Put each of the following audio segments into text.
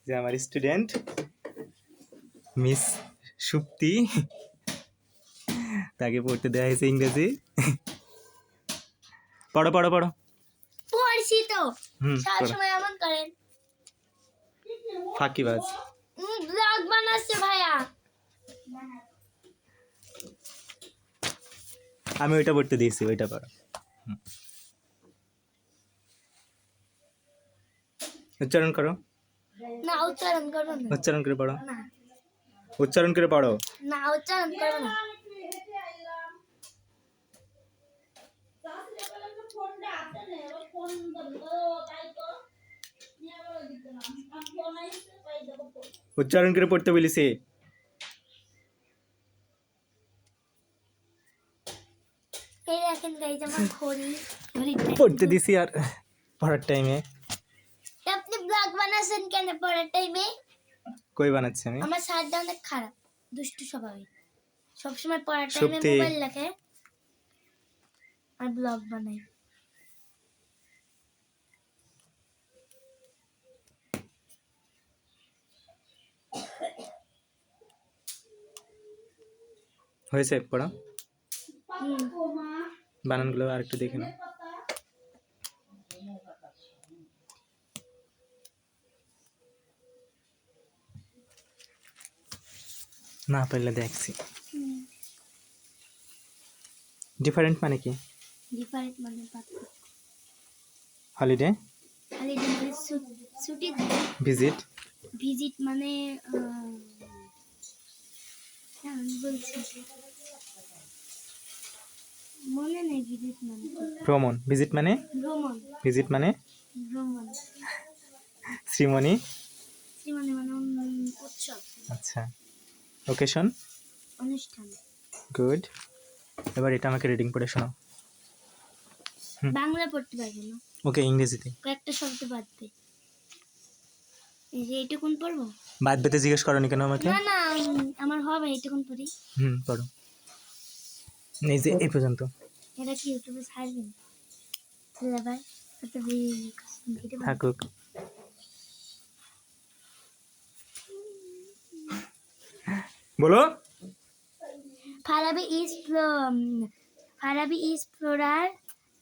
যে আমার student miss Supti, তাকে পড়তে দেওয়া হয়েছে ইংরেজি। পড়ো পড়ো পড়ো। পড়ছি তো সব পড়ো। সময় এমন করেন, ফাঁকিবাজ। ব্লগ বানাচ্ছে ভাইয়া। আমি ওইটা পড়তে দিয়েছি, ওইটা পড়ো। উচ্চারণ করো। না উচ্চারণ করবো না। উচ্চারণ করে পড়ো। না উচ্চারণ করে পড়ো। না উচ্চারণ করবো না। উচ্চারণ করে পড়তে বলেছি। এই দেখেন গাইজ আমার ঘড়ি পড়তে দিছি আর পড়ার টাইমে। আপনি ব্লগ বানাচ্ছেন কেন পড়ার টাইমে? কই বানাচ্ছি আমি? আমার স্যারটা অনেক খারাপ, দুষ্টু স্বভাবের, সবসময় পড়ার টাইমে সত্যি? মোবাইল দেখে আর ব্লগ বানায়। হয়েছে পড়া? হুম। বানানগুলো আর একটু দেখে নাও। না পারলে দেখছি। ডিফারেন্ট মানে কি? ডিফারেন্ট মানে পার্থক্য। হলিডে। হলিডে মানে ছুটি। ভিজিট। ভিজিট মানে আমি বলছি মনে নেই। ভিজিট মানে ভ্রমণ। ভিজিট মানে? ভ্রমণ। ভিজিট মানে? ভ্রমণ। শ্রীমণি। শ্রীমণি মানে উৎসব। আচ্ছা। ওকেশন। অনুষ্ঠান। গুড। এবার এটা আমাকে রিডিং পড়ে শোনাও। বাংলা পড়তে পারবো না। ওকে, ইংরেজিতে। কয়েকটা শব্দ বাদবে। এই যে এইটুকুন পড়বো। বাদ বেতে জিজ্ঞেস করনি কেন আমাকে? না না আমার হবে এইটুকুন পড়ি। পড়ো। এই যে এই পর্যন্ত। এটা কি ইউটিউবে ছাড়বেন? ভাই কত ভিডিও থাকুক। বলো। Farabi is Flora's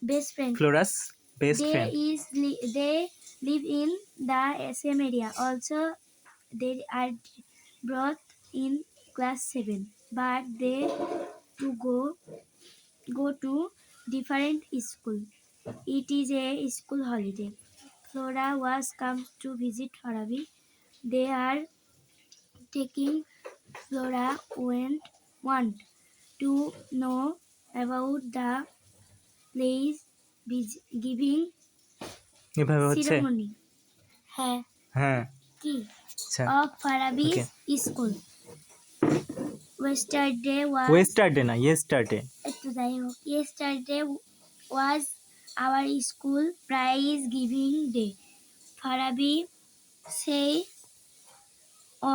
best friend. Flora's best friend. They live in the same area. Also, they are both in class 7, but they go to different school. It is a school holiday. Flora was come to visit Farabi. They are taking Flora want to know about the place giving এভাবে হচ্ছে? ceremony. হ্যাঁ হ্যাঁ। কি আচ্ছা। of Farabi's school. Yesterday ওয়েস্টারডে না, yesterday. একটু যাই হোক, yesterday was our school prize giving day. Farabi say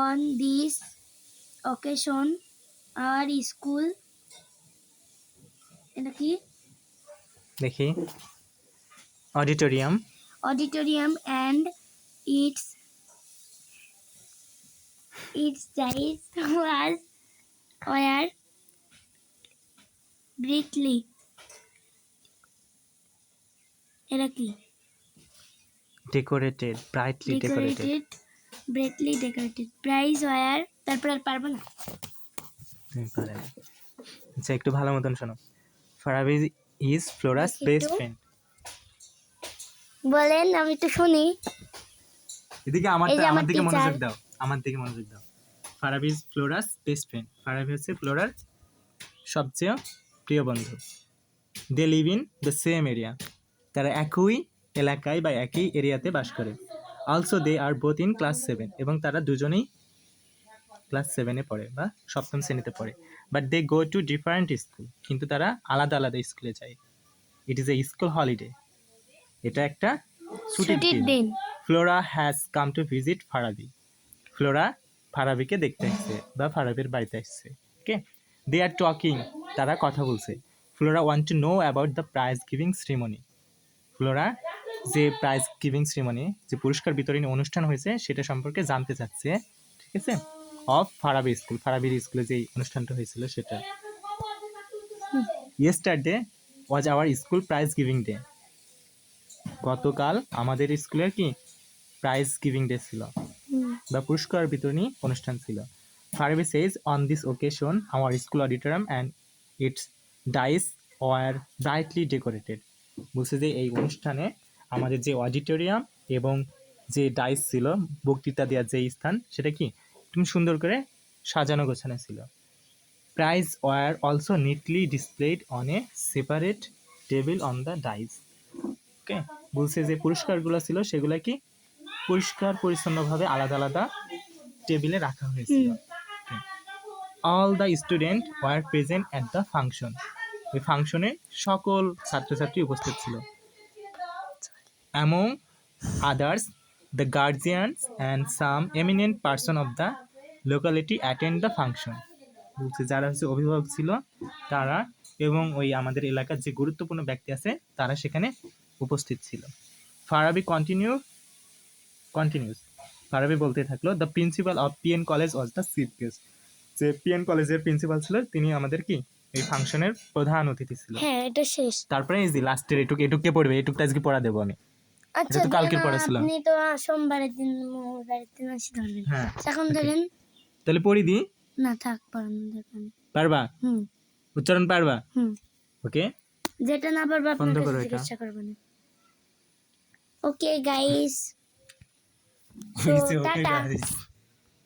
on this occasion our school এটা কি দেখি। Auditorium. auditorium and its size was were brightly এটা কি decorated, brightly decorated. brightly decorated prize were তারপর আর পারবো না। আচ্ছা, একটু ভালো মতন শোনো। Farabi is Flora's best friend. বলেন আমি তো শুনি। এদিকে এই যে আমার দিকে teacher। মনোযোগ দাও, আমার দিকে মনোযোগ দাও। Farabi is Flora's best friend. Farabi হচ্ছে ফ্লোরার সবচেয়ে প্রিয় বন্ধু। They live in the same area. তারা একই এলাকায় বা একই এরিয়াতে বাস করে। Also they are both in class 7, এবং তারা দুজনেই ক্লাস 7-এ পড়ে বা 7ম শ্রেণীতে পড়ে। But they go to different school, কিন্তু তারা আলাদা আলাদা স্কুলে যায়। It is a school holiday. এটা একটা ছুটির দিন। Flora has come to visit Farabi. Flora ফারাবিকে দেখতে আসছে বা ফারাবির বাড়িতে আসছে। ওকে, দে আর টকিং, তারা কথা বলছে। Flora want to know about the prize giving ceremony. Flora যে প্রাইজ গিভিং সেরিমনি, যে পুরস্কার বিতরণী অনুষ্ঠান হয়েছে সেটা সম্পর্কে জানতে চাচ্ছে, ঠিক আছে, অফ ফারাবি স্কুল, ফারাবির স্কুলে যে অনুষ্ঠানটা হয়েছিল সেটা। Yesterday was our school prize giving day. গতকাল আমাদের স্কুলের কি প্রাইজ গিভিং ডে ছিল বা পুরস্কার বিতরণী অনুষ্ঠান ছিল। Farabi says on this occasion our school auditorium and its dais were brightly decorated. বলছে যে এই অনুষ্ঠানে আমাদের যে অডিটোরিয়াম এবং যে ডাইস ছিল, বক্তৃতা দেওয়ার যে স্থান, সেটা কি তুমি সুন্দর করে সাজানো গোছানো ছিল। Prize were also neatly displayed on a separate table on the dais. Okay, বলছে যে পুরস্কারগুলো ছিল সেগুলো কি পরিষ্কার পরিচ্ছন্নভাবে আলাদা আলাদা টেবিলে রাখা হয়েছিল। All the student were present at the function. ওই ফাংশনে সকল ছাত্রছাত্রী উপস্থিত ছিল। Among others the guardians and some eminent person of the locality attend the function. বলছে যারা হচ্ছে অভিভাবক ছিল তারা এবং ওই আমাদের এলাকার যে গুরুত্বপূর্ণ ব্যক্তি আছে তারা সেখানে উপস্থিত ছিল। ফারাবি কন্টিনিউস, ফারাবি বলতে থাকলো, the principal of PN college was the chief guest. যে পিএন কলেজের প্রিন্সিপাল ছিল তিনি আমাদের কি এই ফাংশনের প্রধান অতিথি ছিল। হ্যাঁ, এটা শেষ। তারপরে এই যে লাস্টের এটুকে পড়বে, এটুকটা আজকে পড়া দেবো আমি। আচ্ছা, এটা তো কালকের দেন, পড়া ছিল। আপনি তো সোমবারের দিন মঙ্গলবারের দিন আসি ধরবেন। হ্যাঁ, এখন okay. ধরেন তাহলে পড়ি দি। না, থাক, পড়ানোর দরকার নেই। পারবা? উচ্চারণ পারবা? ওকে, যেটা না পারবা বন্ধ আপনার করো কাছে এটা। জিজ্ঞাসা করবেন। ওকে গাইস, হয়েছে, okay টাটা। guys.